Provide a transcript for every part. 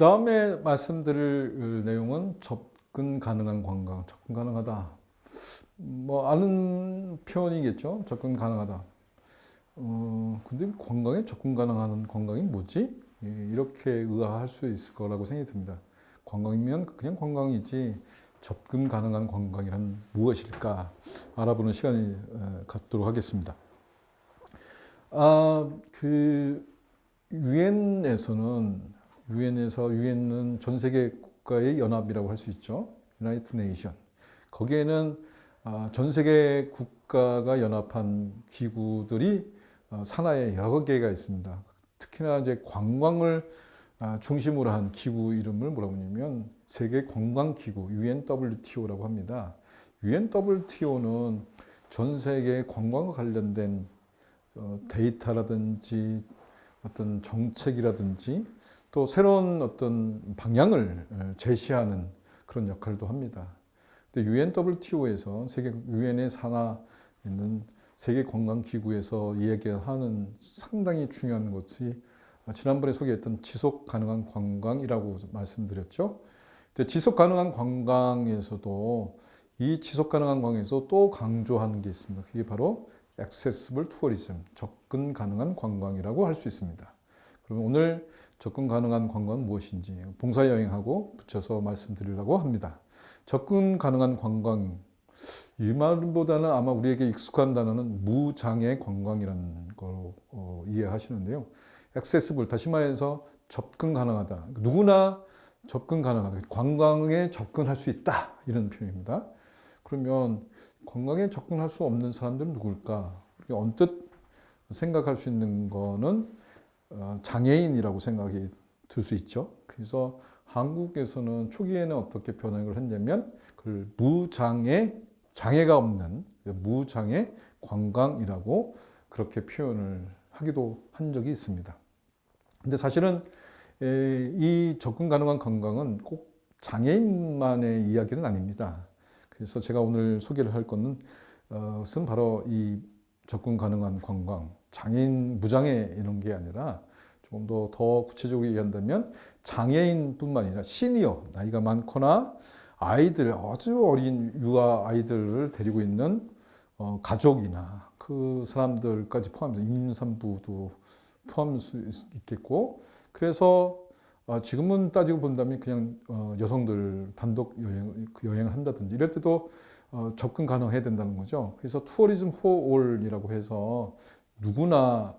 다음에 말씀드릴 내용은 접근 가능한 관광, 접근 가능하다. 뭐 아는 표현이겠죠. 접근 가능하다. 근데 관광에 접근 가능한 관광이 뭐지? 이렇게 의아할 수 있을 거라고 생각이 듭니다. 관광이면 그냥 관광이지 접근 가능한 관광이란 무엇일까 알아보는 시간이 갖도록 하겠습니다. 그 유엔은 전 세계 국가의 연합이라고 할 수 있죠. United Nation. 거기에는 전 세계 국가가 연합한 기구들이 산하에 여러 개가 있습니다. 특히나 이제 관광을 중심으로 한 기구 이름을 뭐라고 하냐면 세계 관광기구 UNWTO라고 합니다. UNWTO는 전 세계 관광과 관련된 데이터라든지 어떤 정책이라든지 또 새로운 어떤 방향을 제시하는 그런 역할도 합니다. 근데 UNWTO에서 유엔의 산하 있는 세계 관광 기구에서 이야기하는 상당히 중요한 것이 지난번에 소개했던 지속 가능한 관광이라고 말씀드렸죠. 근데 지속 가능한 관광에서도 이 지속 가능한 관광에서 또 강조하는 게 있습니다. 그게 바로 액세시블 투어리즘, 접근 가능한 관광이라고 할 수 있습니다. 그러면 오늘 접근 가능한 관광은 무엇인지 봉사여행하고 붙여서 말씀드리려고 합니다. 접근 가능한 관광, 이 말보다는 아마 우리에게 익숙한 단어는 무장애 관광이라는 걸로 이해하시는데요. 액세시블, 다시 말해서 접근 가능하다. 누구나 접근 가능하다. 관광에 접근할 수 있다. 이런 표현입니다. 그러면 관광에 접근할 수 없는 사람들은 누굴까? 언뜻 생각할 수 있는 거는 장애인이라고 생각이 들 수 있죠. 그래서 한국에서는 초기에는 어떻게 번역을 했냐면 그걸 장애가 없는 무장애 관광이라고 그렇게 표현을 하기도 한 적이 있습니다. 근데 사실은 이 접근 가능한 관광은 꼭 장애인만의 이야기는 아닙니다. 그래서 제가 오늘 소개를 할 것은 바로 이 접근 가능한 관광, 장애인, 무장애 이런 게 아니라 조금 더 구체적으로 얘기한다면 장애인뿐만 아니라 시니어, 나이가 많거나 아이들, 아주 어린 유아 아이들을 데리고 있는 가족이나 그 사람들까지 포함해서 임산부도 포함할 수 있겠고, 그래서 지금은 따지고 본다면 그냥 여성들 단독 여행을 한다든지 이럴 때도 접근 가능해야 된다는 거죠. 그래서 투어리즘 포올이라고 해서 누구나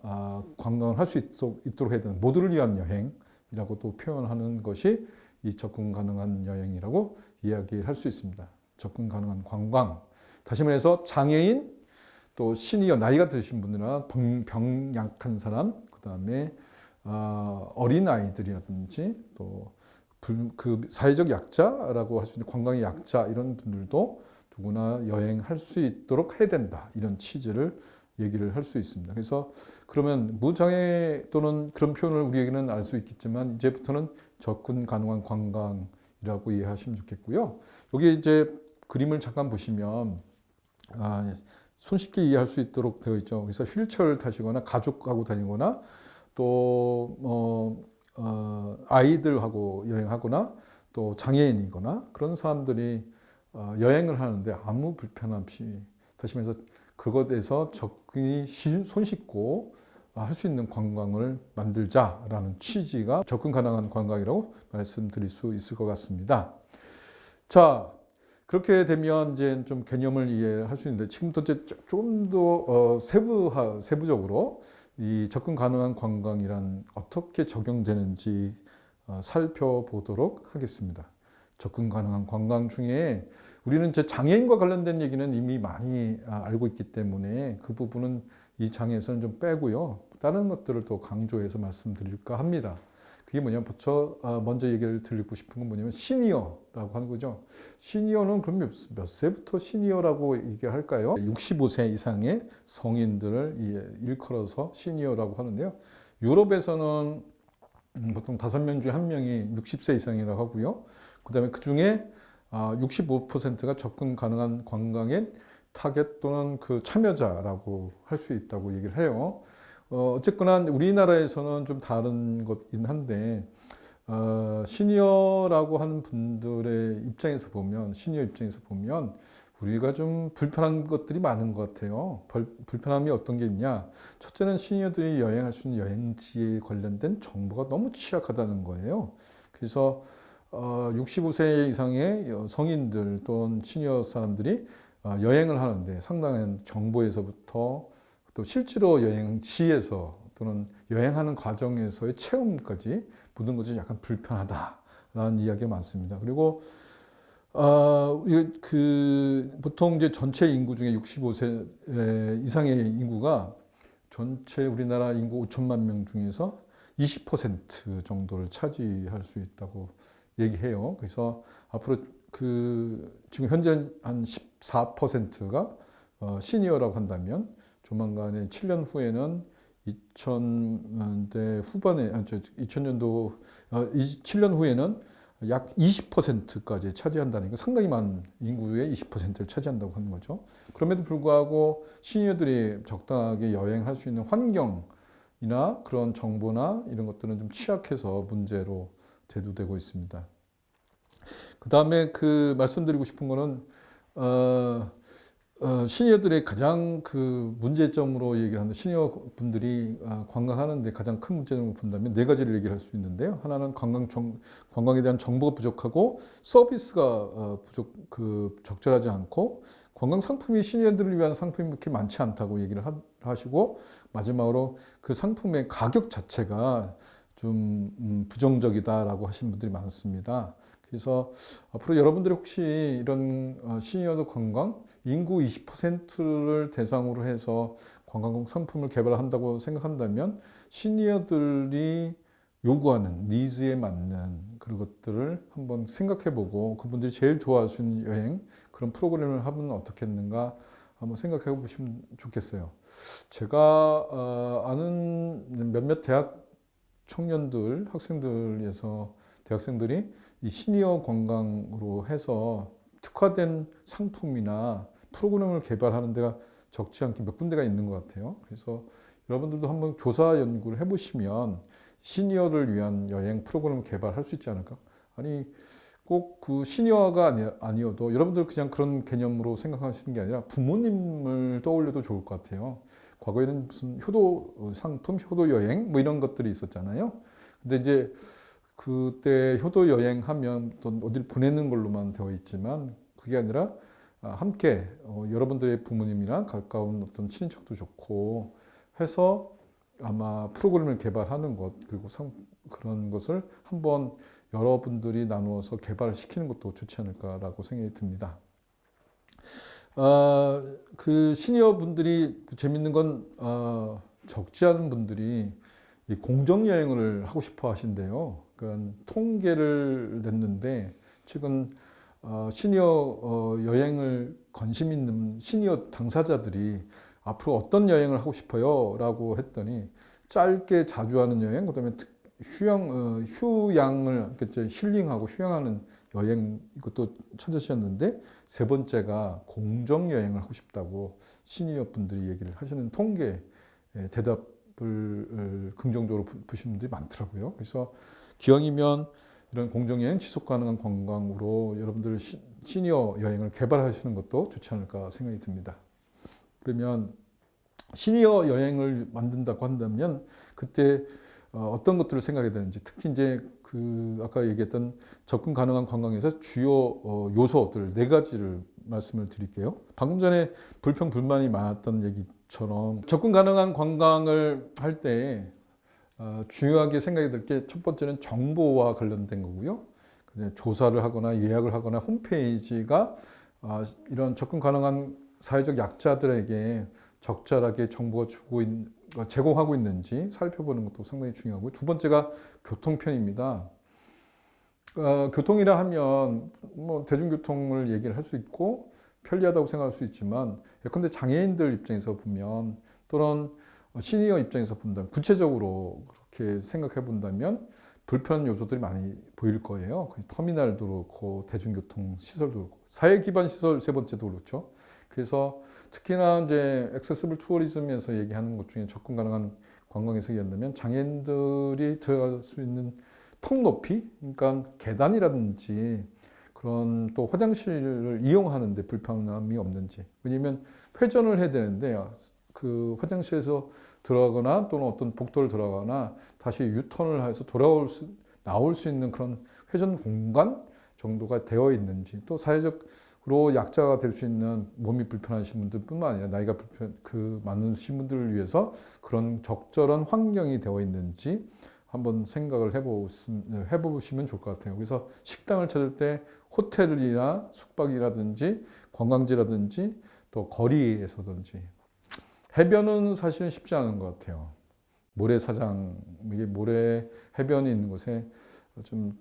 관광을 할 수 있도록 해야 되는 모두를 위한 여행이라고 또 표현하는 것이 이 접근 가능한 여행이라고 이야기할 수 있습니다. 접근 가능한 관광. 다시 말해서 장애인, 또 시니어, 나이가 드신 분이나 병약한 사람, 그 다음에 어린 아이들이라든지 또 그 사회적 약자라고 할 수 있는 관광의 약자 이런 분들도 누구나 여행할 수 있도록 해야 된다. 이런 취지를 얘기를 할 수 있습니다. 그래서 그러면 무장애 또는 그런 표현을 우리에게는 알 수 있겠지만 이제부터는 접근 가능한 관광이라고 이해하시면 좋겠고요. 여기 이제 그림을 잠깐 보시면 손쉽게 이해할 수 있도록 되어 있죠. 그래서 휠체어를 타시거나 가족하고 다니거나 또 아이들하고 여행하거나 또 장애인이거나 그런 사람들이 여행을 하는데 아무 불편 없이, 다시 말해서 그것에서 접근이 손쉽고 할 수 있는 관광을 만들자라는 취지가 접근 가능한 관광이라고 말씀드릴 수 있을 것 같습니다. 자, 그렇게 되면 이제 좀 개념을 이해할 수 있는데 지금부터 이제 좀 더 세부적으로 이 접근 가능한 관광이란 어떻게 적용되는지 살펴보도록 하겠습니다. 접근 가능한 관광 중에 우리는 이제 장애인과 관련된 얘기는 이미 많이 알고 있기 때문에 그 부분은 이 장에서는 좀 빼고요. 다른 것들을 또 강조해서 말씀드릴까 합니다. 그게 뭐냐면 먼저 얘기를 드리고 싶은 건 뭐냐면 시니어라고 하는 거죠. 시니어는 그럼 몇 세부터 시니어라고 얘기할까요? 65세 이상의 성인들을 일컬어서 시니어라고 하는데요. 유럽에서는 보통 5명 중에 1명이 60세 이상이라고 하고요. 그 다음에 그 중에 65%가 접근 가능한 관광의 타겟 또는 그 참여자라고 할 수 있다고 얘기를 해요. 어쨌거나 우리나라에서는 좀 다른 것이긴 한데 시니어라고 하는 분들의 입장에서 보면, 시니어 입장에서 보면 우리가 좀 불편한 것들이 많은 것 같아요. 불편함이 어떤 게 있냐? 첫째는 시니어들이 여행할 수 있는 여행지에 관련된 정보가 너무 취약하다는 거예요. 그래서 65세 이상의 성인들 또는 시니어 사람들이 여행을 하는데 상당한 정보에서부터 또 실제로 여행지에서 또는 여행하는 과정에서의 체험까지 모든 것이 약간 불편하다라는 이야기가 많습니다. 그리고 보통 이제 전체 인구 중에 65세 이상의 인구가 전체 우리나라 인구 5천만 명 중에서 20% 정도를 차지할 수 있다고 얘기해요. 그래서 앞으로 지금 현재 한 14%가 시니어라고 한다면 조만간에 7년 후에는 2000년대 후반에, 2000년도, 7년 후에는 약 20%까지 차지한다는 거, 상당히 많은 인구의 20%를 차지한다고 하는 거죠. 그럼에도 불구하고 시니어들이 적당하게 여행할 수 있는 환경이나 그런 정보나 이런 것들은 좀 취약해서 문제로 대두되고 있습니다. 그 다음에 말씀드리고 싶은 거는, 시니어들의 가장 문제점으로 얘기를 하는 시니어 분들이 관광하는데 가장 큰 문제점을 본다면 네 가지를 얘기를 할 수 있는데요. 하나는 관광에 대한 정보가 부족하고 서비스가 적절하지 않고 관광 상품이 시니어들을 위한 상품이 그렇게 많지 않다고 얘기를 하시고 마지막으로 그 상품의 가격 자체가 좀 부정적이다라고 하신 분들이 많습니다. 그래서 앞으로 여러분들이 혹시 이런 시니어도 관광 인구 20%를 대상으로 해서 관광 상품을 개발한다고 생각한다면 시니어들이 요구하는 니즈에 맞는 그런 것들을 한번 생각해보고 그분들이 제일 좋아할 수 있는 여행 그런 프로그램을 하면 어떻겠는가 한번 생각해 보시면 좋겠어요. 제가 아는 몇몇 대학 청년들, 학생들에서 대학생들이 이 시니어 관광으로 해서 특화된 상품이나 프로그램을 개발하는 데가 적지 않게 몇 군데가 있는 것 같아요. 그래서 여러분들도 한번 조사 연구를 해보시면 시니어를 위한 여행 프로그램을 개발할 수 있지 않을까? 아니, 꼭 시니어가 아니어도 여러분들 그냥 그런 개념으로 생각하시는 게 아니라 부모님을 떠올려도 좋을 것 같아요. 과거에는 무슨 효도 상품, 효도 여행 뭐 이런 것들이 있었잖아요. 근데 이제 그때 효도 여행하면 또 어디를 보내는 걸로만 되어 있지만 그게 아니라 함께 여러분들의 부모님이랑 가까운 어떤 친인척도 좋고 해서 아마 프로그램을 개발하는 것 그리고 그런 것을 한번 여러분들이 나누어서 개발시키는 것도 좋지 않을까라고 생각이 듭니다. 시니어 분들이 재밌는 건 적지 않은 분들이 이 공정 여행을 하고 싶어 하신대요. 그러니까 통계를 냈는데 최근 시니어 여행을 관심 있는 시니어 당사자들이 앞으로 어떤 여행을 하고 싶어요? 라고 했더니 짧게 자주 하는 여행, 그다음에 휴양을 힐링하고 휴양하는 여행 이것도 찾으셨는데 세 번째가 공정 여행을 하고 싶다고 시니어 분들이 얘기를 하시는 통계 대답을 긍정적으로 보시는 분들이 많더라고요. 그래서 기왕이면 이런 공정 여행, 지속 가능한 관광으로 여러분들 시니어 여행을 개발하시는 것도 좋지 않을까 생각이 듭니다. 그러면 시니어 여행을 만든다고 한다면 그때 어떤 것들을 생각해야 되는지 특히 이제 아까 얘기했던 접근 가능한 관광에서 주요 요소들 네 가지를 말씀을 드릴게요. 방금 전에 불평 불만이 많았던 얘기처럼 접근 가능한 관광을 할 때 중요하게 생각이 들 게 첫 번째는 정보와 관련된 거고요. 조사를 하거나 예약을 하거나 홈페이지가 이런 접근 가능한 사회적 약자들에게 적절하게 정보가 제공하고 있는지 살펴보는 것도 상당히 중요하고요. 두 번째가 교통편입니다. 교통이라 하면 뭐 대중교통을 얘기를 할 수 있고 편리하다고 생각할 수 있지만 예컨대 장애인들 입장에서 보면 또는 시니어 입장에서 본다면 구체적으로 그렇게 생각해 본다면 불편 요소들이 많이 보일 거예요. 터미널도 그렇고 대중교통 시설도 그렇고 사회 기반 시설 세 번째도 그렇죠. 그래서 특히나 이제 액세서블 투어리즘에서 얘기하는 것 중에 접근 가능한 관광에서 얘기한다면 장애인들이 들어갈 수 있는 턱 높이, 그러니까 계단이라든지 그런 또 화장실을 이용하는데 불편함이 없는지. 왜냐면 회전을 해야 되는데 그 화장실에서 들어가거나 또는 어떤 복도를 들어가거나 다시 유턴을 해서 나올 수 있는 그런 회전 공간 정도가 되어 있는지, 또 사회적으로 약자가 될 수 있는 몸이 불편하신 분들뿐만 아니라 나이가 많으신 분들을 위해서 그런 적절한 환경이 되어 있는지 한번 생각을 해보시면 좋을 것 같아요. 그래서 식당을 찾을 때 호텔이나 숙박이라든지 관광지라든지 또 거리에서든지, 해변은 사실은 쉽지 않은 것 같아요. 모래사장, 이게 모래 해변이 있는 곳에 좀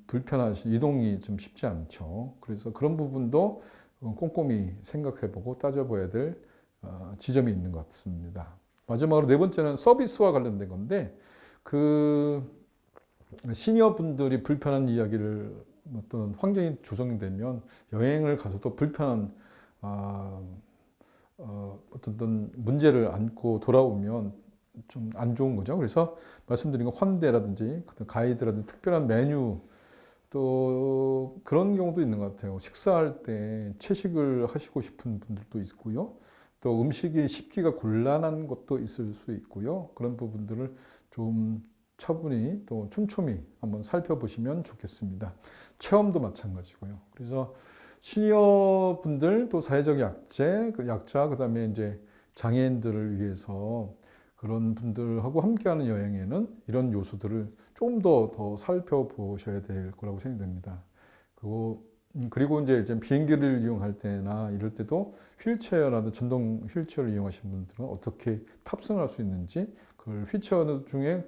이동이 좀 쉽지 않죠. 그래서 그런 부분도 꼼꼼히 생각해보고 따져봐야 될 지점이 있는 것 같습니다. 마지막으로 네 번째는 서비스와 관련된 건데, 그 시니어 분들이 불편한 이야기를 어떤 환경이 조성되면 여행을 가서도 불편한 어떤 문제를 안고 돌아오면 좀 안 좋은 거죠. 그래서 말씀드린 거 환대라든지 가이드라든지 특별한 메뉴, 또 그런 경우도 있는 것 같아요. 식사할 때 채식을 하시고 싶은 분들도 있고요. 또 음식이 씹기가 곤란한 것도 있을 수 있고요. 그런 부분들을 좀 차분히 또 촘촘히 한번 살펴보시면 좋겠습니다. 체험도 마찬가지고요. 그래서 시니어 분들, 또 사회적 약자, 그다음에 이제 장애인들을 위해서 그런 분들하고 함께하는 여행에는 이런 요소들을 좀 더 살펴보셔야 될 거라고 생각됩니다. 그리고 이제 비행기를 이용할 때나 이럴 때도 휠체어라든 전동 휠체어를 이용하시는 분들은 어떻게 탑승할 수 있는지, 그 휠체어 중에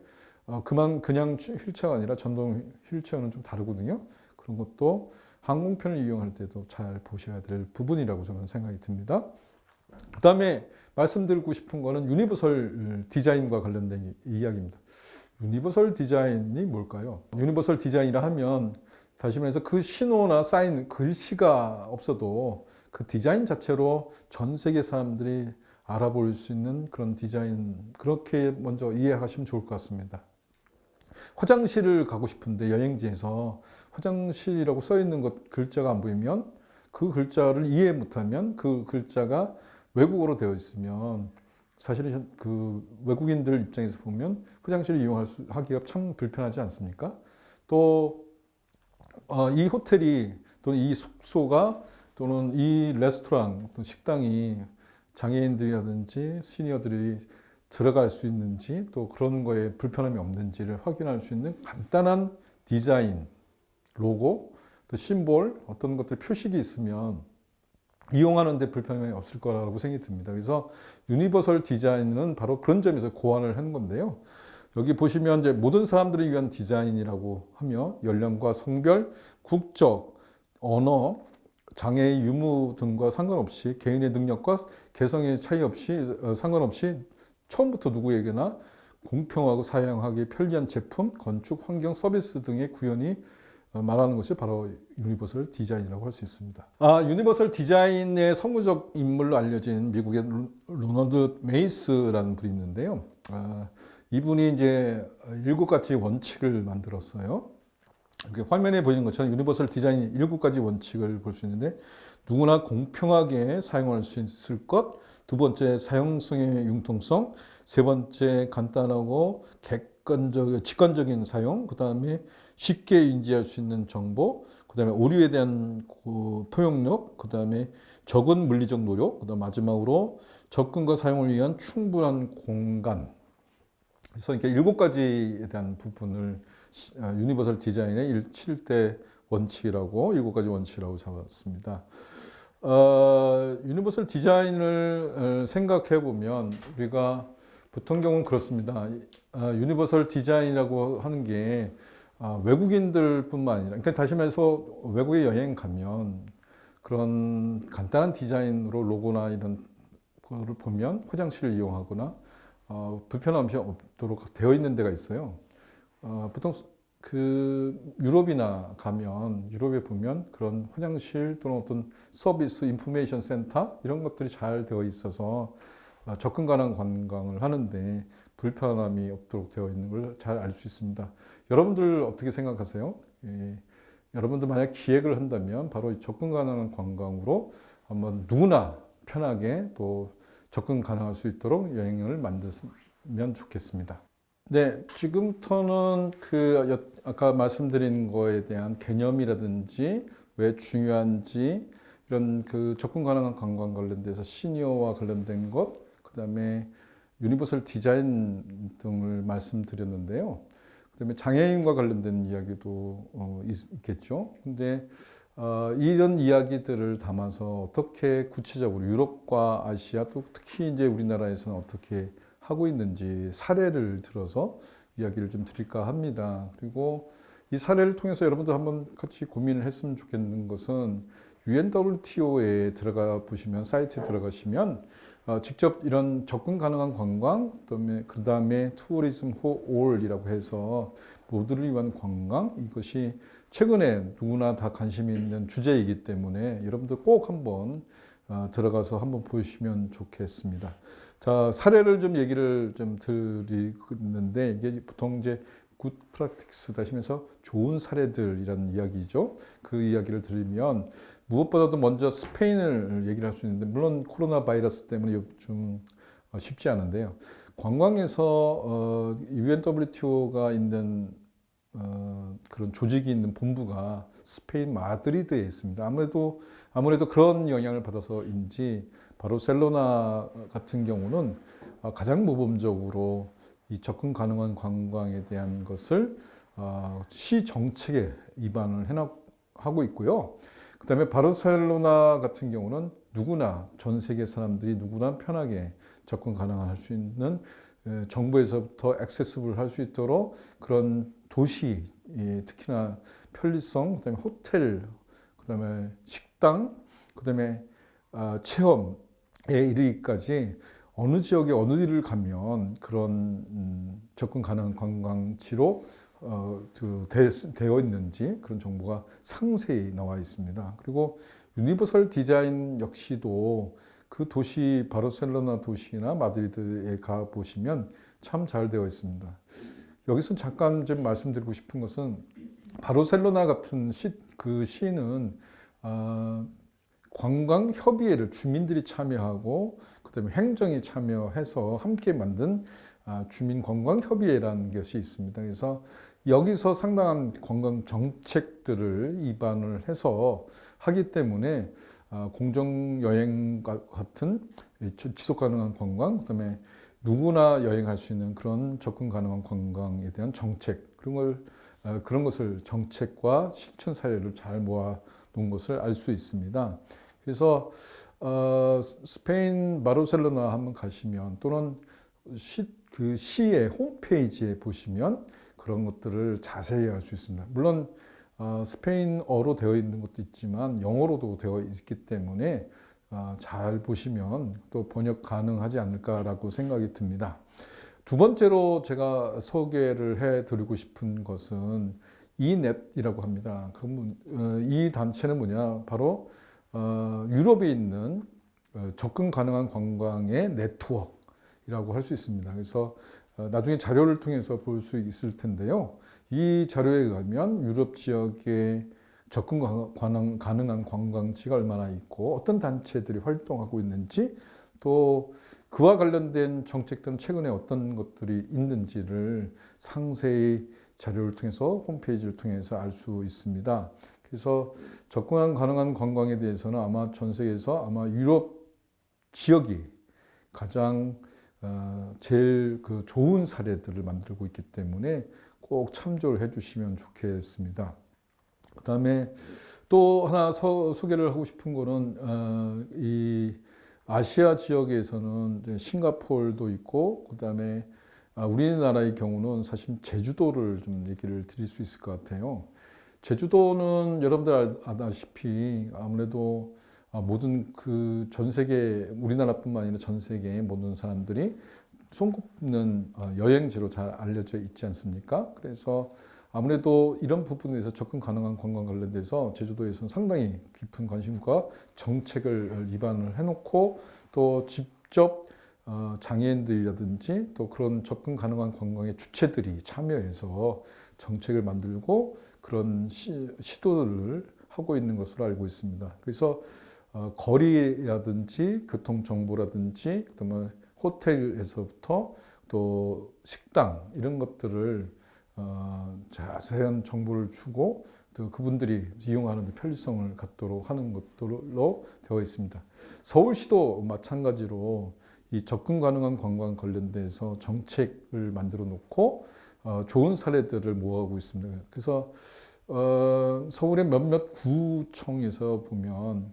그냥 휠체어가 아니라 전동 휠체어는 좀 다르거든요. 그런 것도 항공편을 이용할 때도 잘 보셔야 될 부분이라고 저는 생각이 듭니다. 그 다음에 말씀드리고 싶은 거는 유니버설 디자인과 관련된 이야기입니다. 유니버설 디자인이 뭘까요? 유니버설 디자인이라 하면 다시 말해서 그 신호나 사인, 글씨가 없어도 그 디자인 자체로 전 세계 사람들이 알아볼 수 있는 그런 디자인, 그렇게 먼저 이해하시면 좋을 것 같습니다. 화장실을 가고 싶은데 여행지에서 화장실이라고 써 있는 글자가 안 보이면, 그 글자를 이해 못하면, 그 글자가 외국어로 되어 있으면 사실은 그 외국인들 입장에서 보면 화장실을 이용하기가 참 불편하지 않습니까? 또 이 호텔이, 또는 이 숙소가, 또는 이 레스토랑, 또 식당이 장애인들이라든지 시니어들이 들어갈 수 있는지, 또 그런 거에 불편함이 없는지를 확인할 수 있는 간단한 디자인, 로고, 또 심볼, 어떤 것들 표식이 있으면 이용하는 데 불편함이 없을 거라고 생각이 듭니다. 그래서 유니버설 디자인은 바로 그런 점에서 고안을 한 건데요. 여기 보시면 이제 모든 사람들을 위한 디자인이라고 하며, 연령과 성별, 국적, 언어, 장애의 유무 등과 상관없이, 개인의 능력과 개성의 차이 없이 상관없이 처음부터 누구에게나 공평하고 사용하기 편리한 제품, 건축, 환경, 서비스 등의 구현이 말하는 것이 바로 유니버설 디자인이라고 할 수 있습니다. 유니버설 디자인의 선구적 인물로 알려진 미국의 로널드 메이스라는 분이 있는데요. 이분이 이제 7가지 원칙을 만들었어요. 화면에 보이는 것처럼 유니버설 디자인 7가지 원칙을 볼 수 있는데, 누구나 공평하게 사용할 수 있을 것, 두 번째 사용성의 융통성, 세 번째 간단하고 직관적인 사용, 그 다음에 쉽게 인지할 수 있는 정보, 그 다음에 오류에 대한 포용력, 그 다음에 적은 물리적 노력, 그 다음 마지막으로 접근과 사용을 위한 충분한 공간. 그래서 이렇게 7가지에 대한 부분을 유니버설 디자인의 7대 원칙이라고, 7가지 원칙이라고 잡았습니다. 유니버설 디자인을 생각해 보면 우리가 보통 경우는 그렇습니다. 유니버설 디자인이라고 하는 게 외국인들뿐만 아니라, 그러니까 다시 말해서 외국에 여행 가면 그런 간단한 디자인으로 로고나 이런 거를 보면 화장실을 이용하거나 불편함이 없도록 되어 있는 데가 있어요. 보통 그 유럽이나 가면, 유럽에 보면 그런 화장실 또는 어떤 서비스 인포메이션 센터 이런 것들이 잘 되어 있어서 접근 가능한 관광을 하는데 불편함이 없도록 되어 있는 걸 잘 알 수 있습니다. 여러분들 어떻게 생각하세요? 여러분들 만약 기획을 한다면 바로 이 접근 가능한 관광으로 한번 누구나 편하게 또 접근 가능할 수 있도록 여행을 만들면 좋겠습니다. 네, 지금부터는 아까 말씀드린 거에 대한 개념이라든지 왜 중요한지 이런 접근 가능한 관광 관련돼서 시니어와 관련된 것, 그다음에 유니버설 디자인 등을 말씀드렸는데요. 그다음에 장애인과 관련된 이야기도 있겠죠. 근데 이런 이야기들을 담아서 어떻게 구체적으로 유럽과 아시아 또 특히 이제 우리나라에서는 어떻게 하고 있는지 사례를 들어서 이야기를 좀 드릴까 합니다. 그리고 이 사례를 통해서 여러분들 한번 같이 고민을 했으면 좋겠는 것은 UNWTO에 들어가 보시면 사이트에 들어가시면 직접 이런 접근 가능한 관광, 그다음에 투어리즘 for all이라고 해서 모두를 위한 관광, 이것이 최근에 누구나 다 관심이 있는 주제이기 때문에 여러분들 꼭 한번 들어가서 한번 보시면 좋겠습니다. 자, 사례를 좀 얘기를 좀 드리는데 이게 보통 이제 굿 프랙티스 하시면서 좋은 사례들이라는 이야기죠. 그 이야기를 드리면 무엇보다도 먼저 스페인을 얘기를 할 수 있는데 물론 코로나 바이러스 때문에 좀 쉽지 않은데요. 관광에서 UNWTO가 있는 그런 조직이 있는 본부가 스페인 마드리드에 있습니다. 아무래도 그런 영향을 받아서인지 바르셀로나 같은 경우는 가장 모범적으로 이 접근 가능한 관광에 대한 것을 시 정책에 입안을 하고 있고요. 그다음에 바르셀로나 같은 경우는 누구나 전 세계 사람들이 누구나 편하게 접근 가능할 수 있는 정부에서부터 액세스블 할 수 있도록 그런 도시, 특히나 편리성, 그다음에 호텔, 그다음에 식당, 그다음에 체험에 이르기까지 어느 지역에 어느 일을 가면 그런 접근 가능한 관광지로 되어 있는지 그런 정보가 상세히 나와 있습니다. 그리고 유니버설 디자인 역시도 그 도시 바르셀로나 도시나 마드리드에 가 보시면 참 잘 되어 있습니다. 여기서 잠깐 좀 말씀드리고 싶은 것은 바르셀로나 같은 시는 관광 협의회를 주민들이 참여하고 그다음에 행정이 참여해서 함께 만든 주민 관광 협의회라는 것이 있습니다. 그래서 여기서 상당한 관광 정책들을 입안을 해서 하기 때문에 공정 여행과 같은 지속 가능한 관광, 그다음에 누구나 여행할 수 있는 그런 접근 가능한 관광에 대한 정책 그런 것을 정책과 실천 사례를 잘 모아 놓은 것을 알 수 있습니다. 그래서 스페인 바르셀로나 한번 가시면 또는 그 시의 홈페이지에 보시면 그런 것들을 자세히 알 수 있습니다. 물론 스페인어로 되어 있는 것도 있지만 영어로도 되어 있기 때문에 잘 보시면 또 번역 가능하지 않을까라고 생각이 듭니다. 두 번째로 제가 소개를 해드리고 싶은 것은 이넷이라고 합니다. 이 단체는 뭐냐? 바로 유럽에 있는 접근 가능한 관광의 네트워크라고 할 수 있습니다. 그래서 나중에 자료를 통해서 볼 수 있을 텐데요. 이 자료에 의하면 유럽 지역에 접근 가능한 관광지가 얼마나 있고 어떤 단체들이 활동하고 있는지 또 그와 관련된 정책들은 최근에 어떤 것들이 있는지를 상세히 자료를 통해서 홈페이지를 통해서 알 수 있습니다. 그래서 접근 가능한 관광에 대해서는 아마 전 세계에서 아마 유럽 지역이 가장 제일 좋은 사례들을 만들고 있기 때문에 꼭 참조를 해주시면 좋겠습니다. 그 다음에 또 하나 소개를 하고 싶은 거는 이 아시아 지역에서는 싱가포르도 있고 그 다음에 우리나라의 경우는 사실 제주도를 좀 얘기를 드릴 수 있을 것 같아요. 제주도는 여러분들 아다시피 아무래도 모든 전 세계 우리나라뿐만 아니라 전 세계의 모든 사람들이 손꼽는 여행지로 잘 알려져 있지 않습니까? 그래서 아무래도 이런 부분에서 접근 가능한 관광 관련돼서 제주도에서는 상당히 깊은 관심과 정책을 입안을 해놓고 또 직접 장애인들이라든지 또 그런 접근 가능한 관광의 주체들이 참여해서 정책을 만들고 그런 시도를 하고 있는 것으로 알고 있습니다. 그래서 거리라든지 교통 정보라든지 그다음에 호텔에서부터 또 식당 이런 것들을 자세한 정보를 주고 또 그분들이 이용하는 데 편리성을 갖도록 하는 것들로 되어 있습니다. 서울시도 마찬가지로 이 접근 가능한 관광 관련돼서 정책을 만들어 놓고 좋은 사례들을 모아오고 있습니다. 그래서 서울의 몇몇 구청에서 보면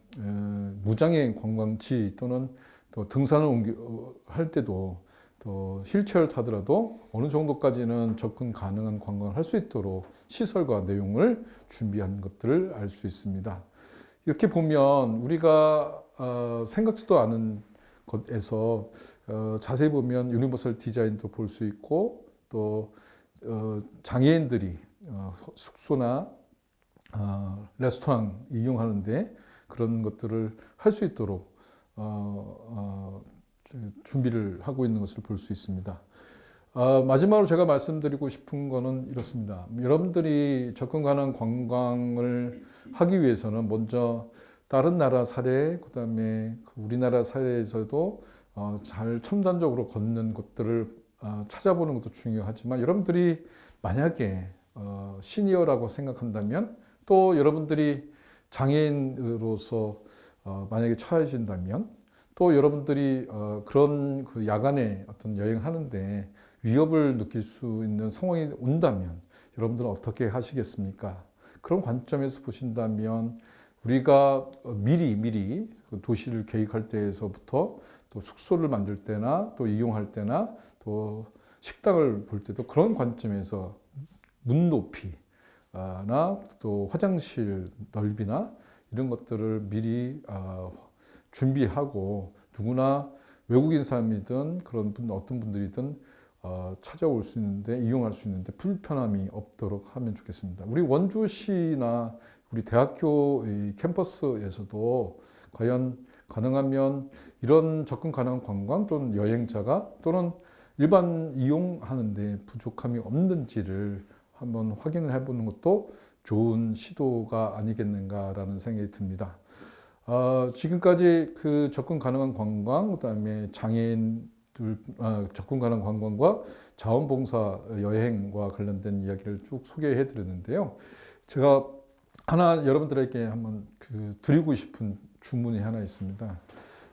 무장애 관광지 또는 또 등산을 할 때도 또 휠체어를 타더라도 어느 정도까지는 접근 가능한 관광을 할 수 있도록 시설과 내용을 준비한 것들을 알 수 있습니다. 이렇게 보면 우리가 생각지도 않은 것에서 자세히 보면 유니버설 디자인도 볼 수 있고 또 장애인들이 숙소나 레스토랑 이용하는데 그런 것들을 할 수 있도록 준비를 하고 있는 것을 볼 수 있습니다. 마지막으로 제가 말씀드리고 싶은 거는 이렇습니다. 여러분들이 접근 가능한 관광을 하기 위해서는 먼저 다른 나라 사례, 그다음에 우리나라 사례에서도 잘 첨단적으로 걷는 것들을 찾아보는 것도 중요하지만 여러분들이 만약에 시니어라고 생각한다면 또 여러분들이 장애인으로서 만약에 처해진다면 또 여러분들이 그런 그 야간에 어떤 여행을 하는데 위협을 느낄 수 있는 상황이 온다면 여러분들은 어떻게 하시겠습니까? 그런 관점에서 보신다면 우리가 미리 도시를 계획할 때에서부터 또 숙소를 만들 때나 또 이용할 때나 또 식당을 볼 때도 그런 관점에서 문 높이나 또 화장실 넓이나 이런 것들을 미리 준비하고 누구나 외국인 사람이든 그런 어떤 분들이든 찾아올 수 있는데 이용할 수 있는데 불편함이 없도록 하면 좋겠습니다. 우리 원주시나 우리 대학교 캠퍼스에서도 과연 가능하면 이런 접근 가능한 관광 또는 여행자가 또는 일반 이용하는데 부족함이 없는지를 한번 확인을 해보는 것도 좋은 시도가 아니겠는가라는 생각이 듭니다. 지금까지 그 접근 가능한 관광, 그다음에 장애인들 접근 가능한 관광과 자원봉사 여행과 관련된 이야기를 쭉 소개해 드렸는데요. 제가 하나 여러분들에게 한번 드리고 싶은 주문이 하나 있습니다.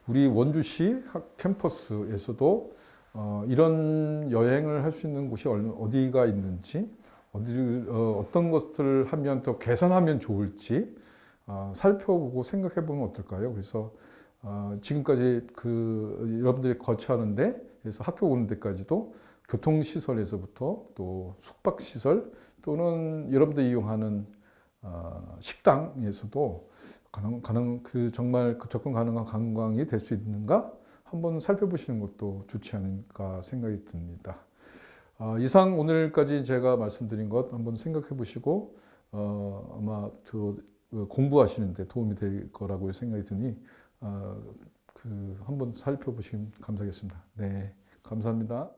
우리 원주시 캠퍼스에서도 이런 여행을 할 수 있는 곳이 어디가 있는지, 어떤 것들을 하면 더 개선하면 좋을지 살펴보고 생각해 보면 어떨까요? 그래서 지금까지 여러분들이 거처하는데 그래서 학교 오는 데까지도 교통시설에서부터 또 숙박시설 또는 여러분들이 이용하는 식당에서도 정말 접근 가능한 관광이 될 수 있는가 한번 살펴보시는 것도 좋지 않을까 생각이 듭니다. 이상 오늘까지 제가 말씀드린 것 한번 생각해 보시고 아마 공부하시는데 도움이 될 거라고 생각이 드니 한번 살펴보시면 감사하겠습니다. 네, 감사합니다.